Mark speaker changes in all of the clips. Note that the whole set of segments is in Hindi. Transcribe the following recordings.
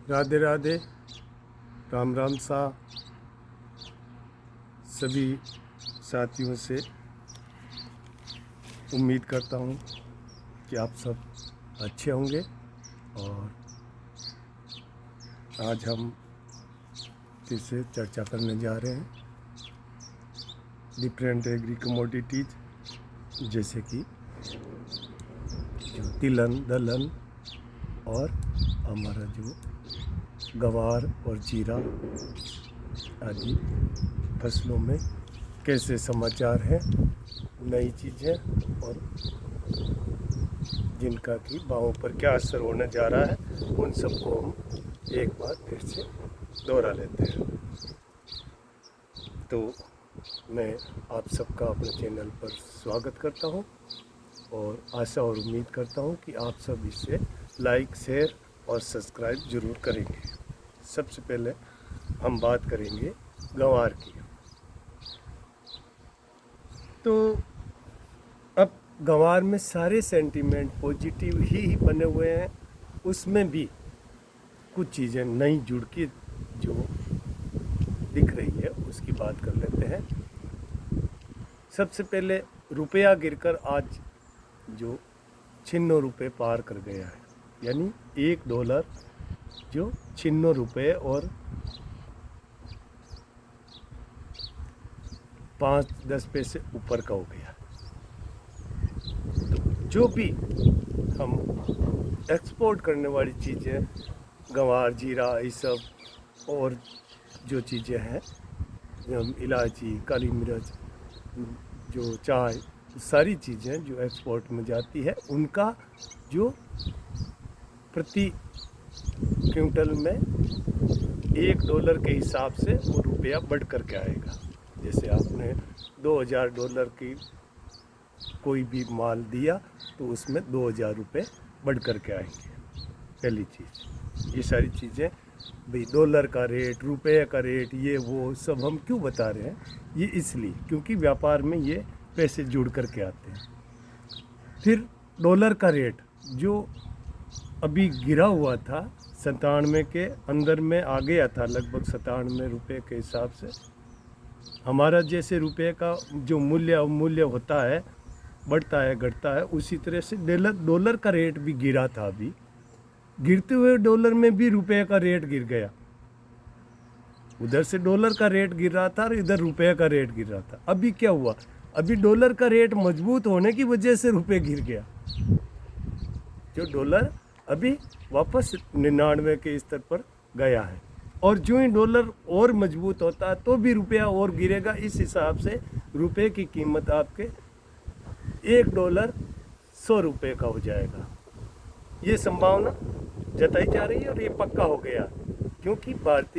Speaker 1: राधे राधे, राम राम सा सभी साथियों से। उम्मीद करता हूँ कि आप सब अच्छे होंगे। और आज हम फिर से चर्चा करने जा रहे हैं डिफरेंट एग्री कमोडिटीज, जैसे कि जो तिलहन दलहन और हमारा जो गवार और जीरा आदि फसलों में कैसे समाचार हैं, नई चीज़ें और जिनका कि भावों पर क्या असर होने जा रहा है, उन सबको हम एक बार फिर से दोहरा लेते हैं। तो मैं आप सबका अपने चैनल पर स्वागत करता हूं और आशा और उम्मीद करता हूं कि आप सब इसे लाइक, शेयर और सब्सक्राइब ज़रूर करेंगे। सबसे पहले हम बात करेंगे गंवार की। तो अब गंवार में सारे सेंटीमेंट पॉजिटिव ही बने हुए हैं, उसमें भी कुछ चीज़ें नई जुड़ के जो दिख रही है उसकी बात कर लेते हैं। सबसे पहले रुपया गिरकर आज जो 96 रुपये पार कर गया है, यानी $1 जो 96 रुपये और 5-10 पैसे ऊपर का हो गया। तो जो भी हम एक्सपोर्ट करने वाली चीज़ें, गंवार, जीरा, ये सब और जो चीज़ें हैं, इलायची, काली मिर्च, जो चाय, सारी चीज़ें जो एक्सपोर्ट में जाती है, उनका जो प्रति क्विंटल में $1 के हिसाब से वो रुपया बढ़ कर के आएगा। जैसे आपने $2000 की कोई भी माल दिया तो उसमें 2000 रुपये बढ़ कर के आएंगे। पहली चीज़, ये सारी चीज़ें भाई डॉलर का रेट, रुपये का रेट, ये वो सब हम क्यों बता रहे हैं? ये इसलिए क्योंकि व्यापार में ये पैसे जुड़ कर के आते हैं। फिर डॉलर का रेट जो अभी गिरा हुआ था 97 के अंदर में आ गया था, लगभग 97 रुपये के हिसाब से। हमारा जैसे रुपये का जो मूल्य होता है, बढ़ता है घटता है, उसी तरह से डॉलर का रेट भी गिरा था। अभी गिरते हुए डॉलर में भी रुपये का रेट गिर गया। उधर से डॉलर का रेट गिर रहा था और इधर रुपये का रेट गिर रहा था। अभी क्या हुआ? अभी डॉलर का रेट मजबूत होने की वजह से रुपये गिर गया। जो डॉलर अभी वापस 99 के स्तर पर गया है, और जो ही डॉलर और मजबूत होता है तो भी रुपया और गिरेगा। इस हिसाब से रुपये की कीमत आपके $1 100 रुपये का हो जाएगा। ये संभावना जताई जा रही है और ये पक्का हो गया, क्योंकि भारत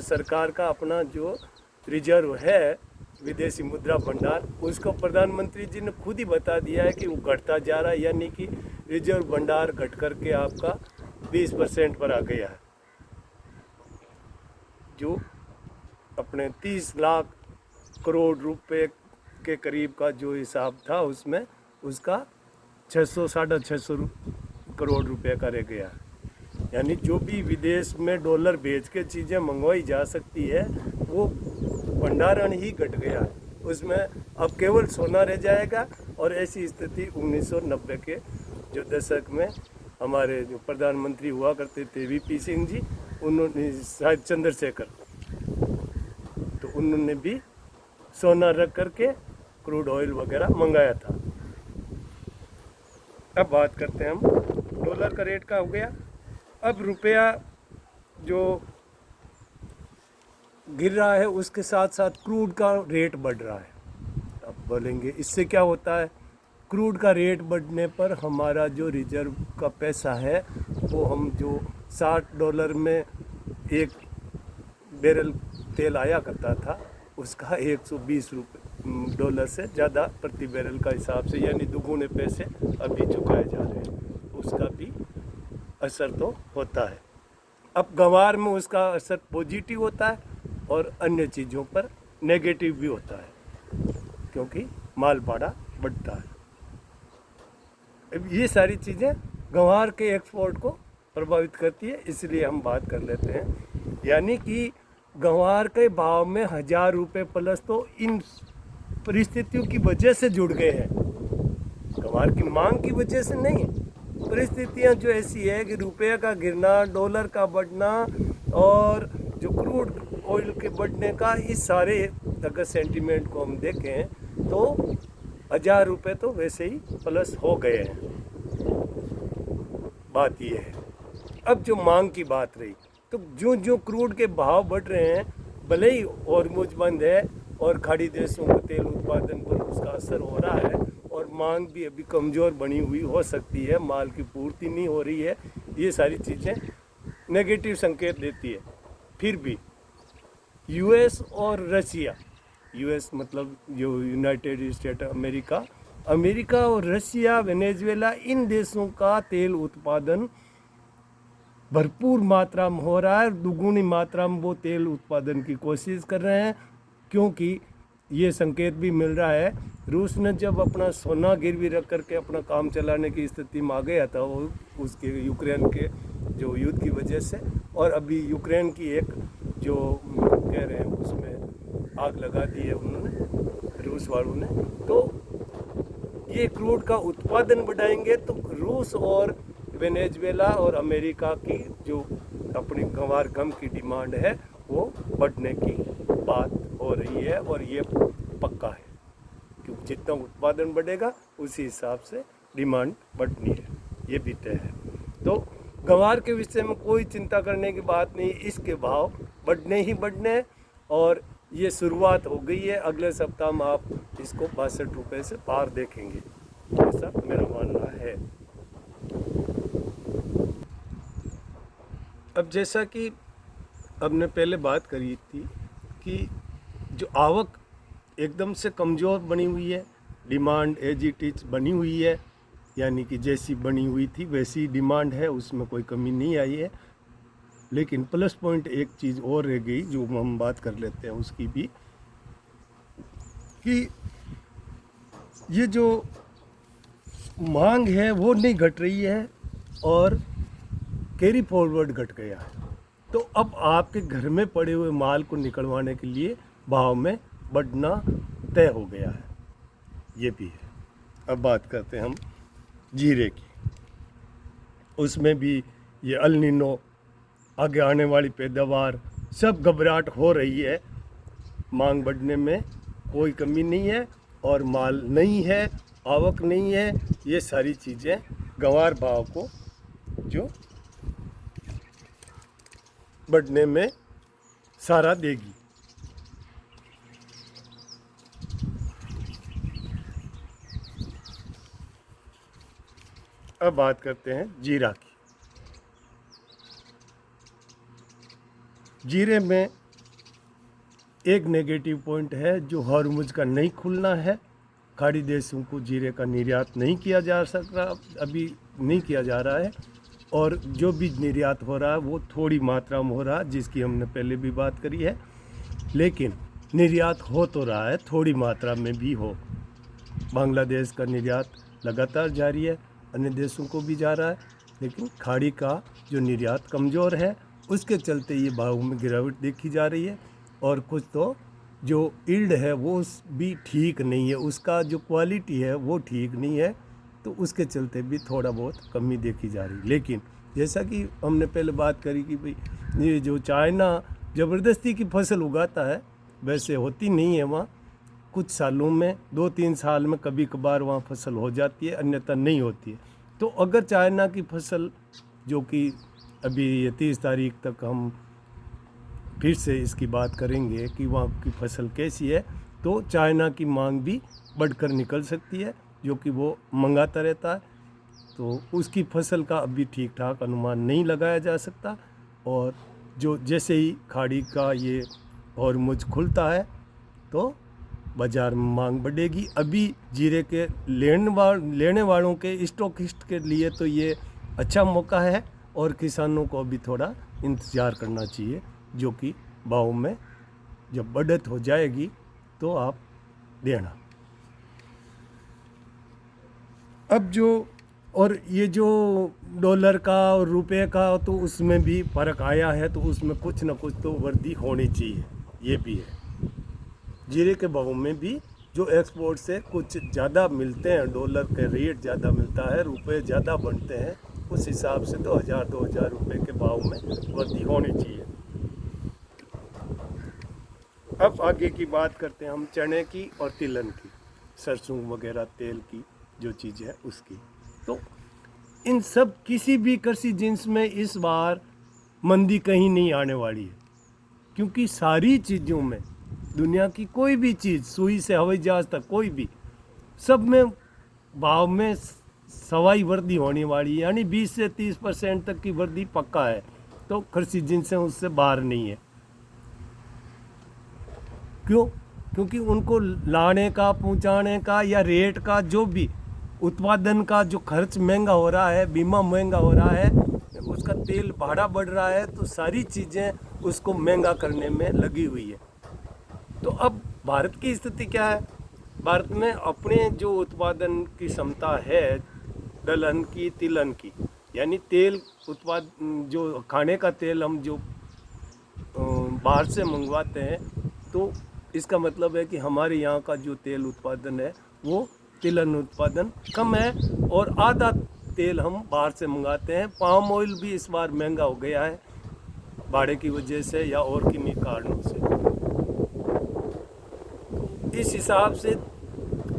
Speaker 1: सरकार का अपना जो रिजर्व है, विदेशी मुद्रा भंडार, उसको प्रधानमंत्री जी ने खुद ही बता दिया है कि वो घटता जा रहा है, यानी कि रिजर्व भंडार घट करके आपका 20% पर आ गया है। जो अपने 30 लाख करोड़ रुपए के करीब का जो हिसाब था, उसमें उसका 600-650 करोड़ रुपए का रह गया। यानी जो भी विदेश में डॉलर भेज के चीज़ें मंगवाई जा सकती है, वो भंडारण ही घट गया है। उसमें अब केवल सोना रह जाएगा। और ऐसी स्थिति 1990 के जो दशक में हमारे जो प्रधानमंत्री हुआ करते थे, वीपी सिंह जी, उन्होंने, शायद चंद्रशेखर, तो उन्होंने भी सोना रख करके क्रूड ऑयल वगैरह मंगाया था। अब बात करते हैं हम डॉलर का रेट का हो गया। अब रुपया जो गिर रहा है, उसके साथ साथ क्रूड का रेट बढ़ रहा है। अब बोलेंगे इससे क्या होता है? क्रूड का रेट बढ़ने पर हमारा जो रिजर्व का पैसा है, वो हम जो $60 में एक बैरल तेल आया करता था, उसका $120 से ज़्यादा प्रति बैरल का हिसाब से, यानी दुगुने पैसे अभी चुकाए जा रहे हैं। उसका भी असर तो होता है। अब गंवार में उसका असर पॉजिटिव होता है और अन्य चीज़ों पर नेगेटिव भी होता है, क्योंकि माल भाड़ा बढ़ता है। अब ये सारी चीज़ें गंवार के एक्सपोर्ट को प्रभावित करती है, इसलिए हम बात कर लेते हैं। यानी कि गंवार के भाव में 1000 रुपये प्लस तो इन परिस्थितियों की वजह से जुड़ गए हैं, गंवार की मांग की वजह से नहीं। परिस्थितियां जो ऐसी है कि रुपये का गिरना, डॉलर का बढ़ना और जो क्रूड ऑयल के बढ़ने का, इस सारे अगर सेंटीमेंट को हम देखें तो 1000 रुपये तो वैसे ही प्लस हो गए हैं। बात ये है। अब जो मांग की बात रही, तो जो जो क्रूड के भाव बढ़ रहे हैं, भले ही हॉर्मुज़ बंद है और खाड़ी देशों के तेल उत्पादन पर उसका असर हो रहा है और मांग भी अभी कमज़ोर बनी हुई हो सकती है, माल की पूर्ति नहीं हो रही है, ये सारी चीज़ें नेगेटिव संकेत देती है। फिर भी यूएस और रसिया, यूएस मतलब जो यूनाइटेड स्टेट अमेरिका, अमेरिका और रसिया, वेनेजुएला, इन देशों का तेल उत्पादन भरपूर मात्रा में हो रहा है। दुगुनी मात्रा में वो तेल उत्पादन की कोशिश कर रहे हैं, क्योंकि ये संकेत भी मिल रहा है, रूस ने जब अपना सोना गिरवी रख करके अपना काम चलाने की स्थिति में आ गया था, वो उसके यूक्रेन के जो युद्ध की वजह से, और अभी यूक्रेन की एक जो कह रहे हैं उसमें आग लगा दी है उन्होंने, रूस वालों ने। तो ये क्रूड का उत्पादन बढ़ाएंगे तो रूस और वेनेजुएला और अमेरिका की जो अपनी गंवार गम की डिमांड है वो बढ़ने की बात हो रही है, और ये पक्का है, क्योंकि जितना उत्पादन बढ़ेगा उसी हिसाब से डिमांड बढ़नी है, ये भी तय है। तो गंवार के विषय में कोई चिंता करने की बात नहीं, इसके भाव बढ़ने ही बढ़ने, और ये शुरुआत हो गई है। अगले सप्ताह में आप इसको 62 रुपये से पार देखेंगे, ऐसा मेरा मानना है। अब जैसा कि हमने पहले बात करी थी कि जो आवक एकदम से कमज़ोर बनी हुई है, डिमांड एज इट इज बनी हुई है, यानी कि जैसी बनी हुई थी वैसी डिमांड है, उसमें कोई कमी नहीं आई है। लेकिन प्लस पॉइंट एक चीज़ और रह गई जो हम बात कर लेते हैं उसकी भी, कि ये जो मांग है वो नहीं घट रही है और कैरी फॉरवर्ड घट गया है। तो अब आपके घर में पड़े हुए माल को निकलवाने के लिए भाव में बढ़ना तय हो गया है, ये भी है। अब बात करते हैं हम जीरे की, उसमें भी ये अल नीनो, आगे आने वाली पैदावार, सब घबराहट हो रही है। मांग बढ़ने में कोई कमी नहीं है और माल नहीं है, आवक नहीं है, ये सारी चीज़ें गंवार भाव को जो बढ़ने में सहारा देगी। अब बात करते हैं जीरा की। जीरे में एक नेगेटिव पॉइंट है, जो हॉर्मुज़ का नहीं खुलना है। खाड़ी देशों को जीरे का निर्यात नहीं किया जा सकता, अभी नहीं किया जा रहा है, और जो भी निर्यात हो रहा है वो थोड़ी मात्रा में हो रहा है, जिसकी हमने पहले भी बात करी है। लेकिन निर्यात हो तो रहा है, थोड़ी मात्रा में भी हो। बांग्लादेश का निर्यात लगातार जारी है, अन्य देशों को भी जा रहा है, लेकिन खाड़ी का जो निर्यात कमज़ोर है उसके चलते ये भाव में गिरावट देखी जा रही है। और कुछ तो जो यील्ड है वो भी ठीक नहीं है, उसका जो क्वालिटी है वो ठीक नहीं है, तो उसके चलते भी थोड़ा बहुत कमी देखी जा रही है। लेकिन जैसा कि हमने पहले बात करी कि भाई ये जो चाइना ज़बरदस्ती की फसल उगाता है, वैसे होती नहीं है वहाँ, कुछ सालों में 2-3 साल में कभी कभार वहाँ फसल हो जाती है, अन्यथा नहीं होती है। तो अगर चाइना की फसल, जो कि अभी ये 30 तारीख तक हम फिर से इसकी बात करेंगे कि वहाँ की फसल कैसी है, तो चाइना की मांग भी बढ़कर निकल सकती है, जो कि वो मंगाता रहता है। तो उसकी फसल का अभी ठीक ठाक अनुमान नहीं लगाया जा सकता, और जो जैसे ही खाड़ी का ये हॉर्मुज़ खुलता है तो बाज़ार में मांग बढ़ेगी। अभी जीरे के लेने वालों के, स्टॉकिस्ट के लिए तो ये अच्छा मौका है, और किसानों को अभी थोड़ा इंतज़ार करना चाहिए, जो कि भाव में जब बढ़त हो जाएगी तो आप देना। अब जो और ये जो डॉलर का और रुपए का, तो उसमें भी फ़र्क आया है, तो उसमें कुछ ना कुछ तो वृद्धि होनी चाहिए, ये भी है। जीरे के भाव में भी जो एक्सपोर्ट से कुछ ज़्यादा मिलते हैं, डॉलर के रेट ज़्यादा मिलता है, रुपए ज़्यादा बनते हैं, उस हिसाब से तो 1000-2000 रुपये के भाव में वृद्धि होनी चाहिए। अब आगे की बात करते हैं हम चने की और तिलहन की, सरसों वगैरह तेल की जो चीज़ है उसकी। तो इन सब किसी भी कृषि जिन्स में इस बार मंदी कहीं नहीं आने वाली है, क्योंकि सारी चीज़ों में, दुनिया की कोई भी चीज़, सुई से हवाई जहाज तक कोई भी, सब में भाव में सवाई वृद्धि होने वाली है, यानी 20 से 30% तक की वृद्धि पक्का है। तो कृषि जिन्स उससे बाहर नहीं है। क्यों? क्योंकि उनको लाने का, पहुंचाने का या रेट का, जो भी उत्पादन का जो खर्च महंगा हो रहा है, बीमा महंगा हो रहा है, उसका तेल भाड़ा बढ़ रहा है, तो सारी चीज़ें उसको महंगा करने में लगी हुई है। तो अब भारत की स्थिति क्या है? भारत में अपने जो उत्पादन की क्षमता है दलहन की, तिलहन की, यानी तेल उत्पाद, जो खाने का तेल हम जो बाहर से मंगवाते हैं, तो इसका मतलब है कि हमारे यहाँ का जो तेल उत्पादन है वो तिलहन उत्पादन कम है, और आधा तेल हम बाहर से मंगाते हैं। पाम ऑयल भी इस बार महंगा हो गया है भाड़े की वजह से या और किन्हीं कारणों से। इस हिसाब से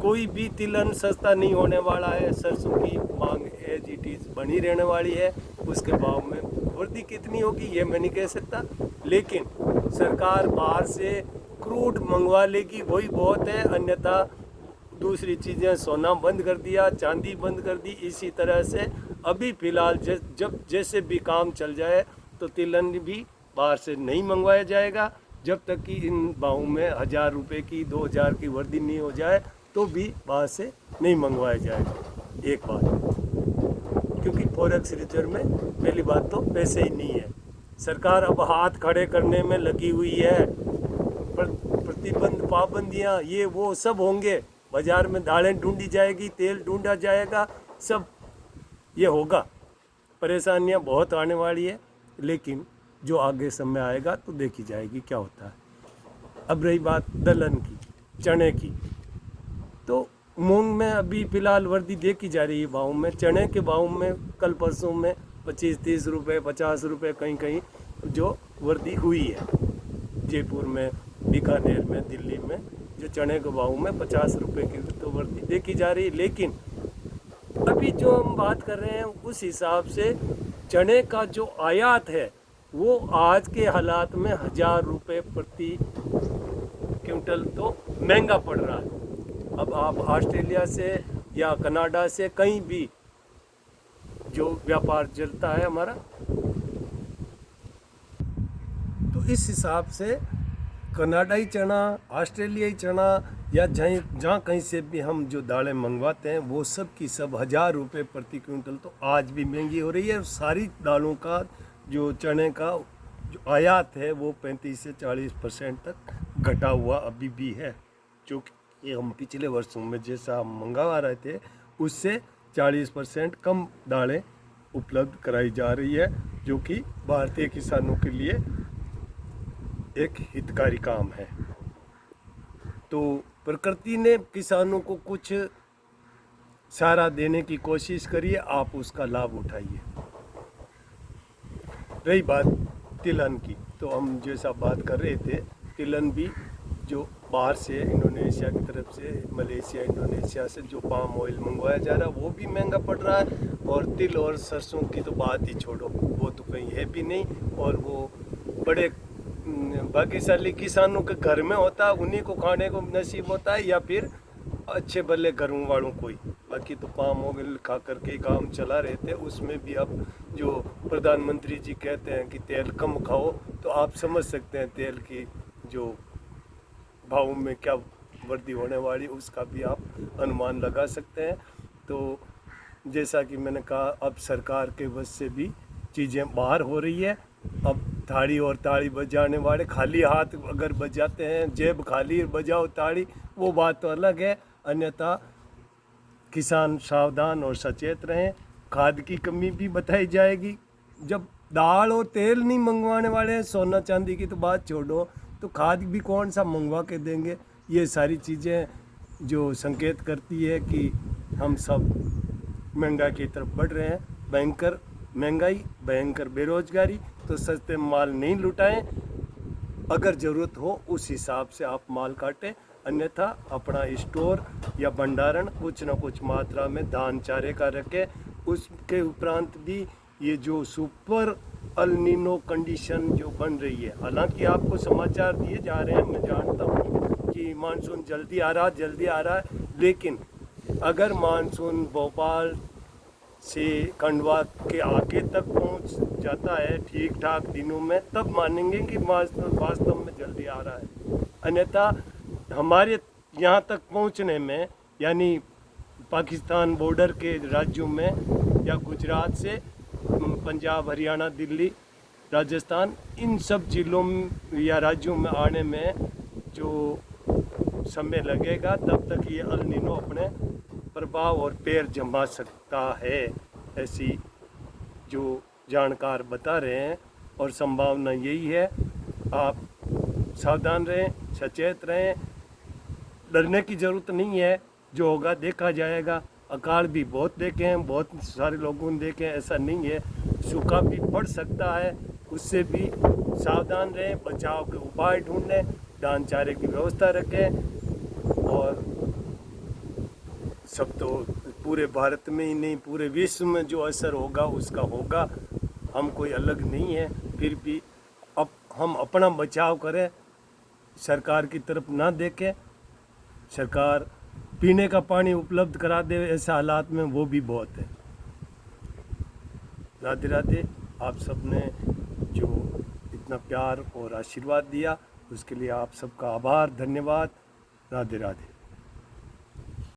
Speaker 1: कोई भी तिलहन सस्ता नहीं होने वाला है। सरसों की मांग एज इट इज़ बनी रहने वाली है। उसके भाव में वृद्धि कितनी होगी ये मैं नहीं कह सकता, लेकिन सरकार बाहर से क्रूड मंगवा लेगी वही बहुत है। अन्यथा दूसरी चीज़ें, सोना बंद कर दिया, चांदी बंद कर दी। इसी तरह से अभी फ़िलहाल जब जैसे भी काम चल जाए तो तिलहन भी बाहर से नहीं मंगवाया जाएगा। जब तक कि इन भावों में 1000 रुपये की, 2000 की वृद्धि नहीं हो जाए तो भी बाहर से नहीं मंगवाया जाएगा। एक बात, क्योंकि फॉरेक्स रिजर्व में पहली बात तो पैसे ही नहीं है। सरकार अब हाथ खड़े करने में लगी हुई है। प्रतिबंध, पाबंदियाँ, ये वो सब होंगे। बाजार में दालें ढूंढी जाएगी, तेल ढूंढा जाएगा, सब ये होगा। परेशानियाँ बहुत आने वाली है, लेकिन जो आगे समय आएगा तो देखी जाएगी क्या होता है। अब रही बात दलहन की, चने की, तो मूंग में अभी फ़िलहाल वृद्धि देखी जा रही है भाव में। चने के भाव में कल परसों में 25-30 रुपये, 50 रुपये कहीं कहीं जो वृद्धि हुई है। जयपुर में, बीकानेर में, दिल्ली में जो चने के भाव में 50 रुपये की तो वृद्धि देखी जा रही है। लेकिन अभी जो हम बात कर रहे हैं उस हिसाब से चने का जो आयात है वो आज के हालात में 1000 रुपये प्रति क्विंटल तो महंगा पड़ रहा है। अब आप ऑस्ट्रेलिया से या कनाडा से कहीं भी जो व्यापार चलता है हमारा, तो इस हिसाब से कनाडाई चना, ऑस्ट्रेलियाई चना या जहाँ कहीं से भी हम जो दालें मंगवाते हैं वो सब की सब 1000 रुपये प्रति क्विंटल तो आज भी महंगी हो रही है। सारी दालों का जो चने का जो आयात है वो 35 से 40% तक घटा हुआ अभी भी है, जो कि हम पिछले वर्षों में जैसा हम मंगवा रहे थे उससे 40% कम दालें उपलब्ध कराई जा रही है, जो कि भारतीय किसानों के लिए एक हितकारी काम है। तो प्रकृति ने किसानों को कुछ सहारा देने की कोशिश करिए, आप उसका लाभ उठाइए। रही बात तिलहन की, तो हम जैसा बात कर रहे थे, तिलहन भी जो बाहर से इंडोनेशिया की तरफ से, मलेशिया, इंडोनेशिया से जो पाम ऑयल मंगवाया जा रहा है वो भी महंगा पड़ रहा है। और तिल और सरसों की तो बात ही छोड़ो, वो तो कहीं है भी नहीं। और वो बड़े भाग्यशाली किसानों के घर में होता है, उन्हीं को खाने को नसीब होता है, या फिर अच्छे भले घरों वालों को ही। बाकी तो पाम ऑयल खा करके ही काम चला रहे थे। उसमें भी अब जो प्रधानमंत्री जी कहते हैं कि तेल कम खाओ, तो आप समझ सकते हैं तेल की जो भाव में क्या वृद्धि होने वाली, उसका भी आप अनुमान लगा सकते हैं। तो जैसा कि मैंने कहा, अब सरकार के वश से भी चीज़ें बाहर हो रही है। अब थाली और ताड़ी बजाने वाले खाली हाथ अगर बजाते हैं, जेब खाली बजाओ ताड़ी, वो बात तो अलग है। अन्यथा किसान सावधान और सचेत रहें। खाद की कमी भी बताई जाएगी। जब दाल और तेल नहीं मंगवाने वाले हैं, सोना चांदी की तो बात छोड़ो, तो खाद भी कौन सा मंगवा के देंगे। ये सारी चीज़ें जो संकेत करती है कि हम सब महंगाई की तरफ बढ़ रहे हैं। भयंकर महंगाई, भयंकर बेरोजगारी। तो सस्ते माल नहीं लुटाएं, अगर ज़रूरत हो उस हिसाब से आप माल काटें, अन्यथा अपना स्टोर या भंडारण कुछ न कुछ मात्रा में धान चारे का रखें। उसके उपरांत भी ये जो सुपर अल नीनो कंडीशन जो बन रही है, हालांकि आपको समाचार दिए जा रहे हैं, मैं जानता हूँ कि मानसून जल्दी आ रहा है, लेकिन अगर मानसून भोपाल से खंडवा के आगे तक पहुंच जाता है ठीक ठाक दिनों में, तब मानेंगे कि वास्तव में जल्दी आ रहा है। अन्यथा हमारे यहाँ तक पहुंचने में, यानी पाकिस्तान बॉर्डर के राज्यों में या गुजरात से पंजाब, हरियाणा, दिल्ली, राजस्थान, इन सब जिलों या राज्यों में आने में जो समय लगेगा, तब तक ये अल नीनो अपने प्रभाव और पैर जमा सकता है, ऐसी जो जानकार बता रहे हैं। और संभावना यही है। आप सावधान रहें, सचेत रहें, डरने की ज़रूरत नहीं है। जो होगा देखा जाएगा। अकाल भी बहुत देखे हैं, बहुत सारे लोगों ने देखे हैं, ऐसा नहीं है। सूखा भी पड़ सकता है, उससे भी सावधान रहें, बचाव के उपाय ढूंढें, धान चारे की व्यवस्था रखें। और सब तो पूरे भारत में ही नहीं, पूरे विश्व में जो असर होगा उसका होगा, हम कोई अलग नहीं है। फिर भी अब हम अपना बचाव करें, सरकार की तरफ ना देखें। सरकार पीने का पानी उपलब्ध करा दे ऐसे हालात में, वो भी बहुत है। राधे राधे। आप सब ने जो इतना प्यार और आशीर्वाद दिया, उसके लिए आप सबका आभार, धन्यवाद। राधे राधे।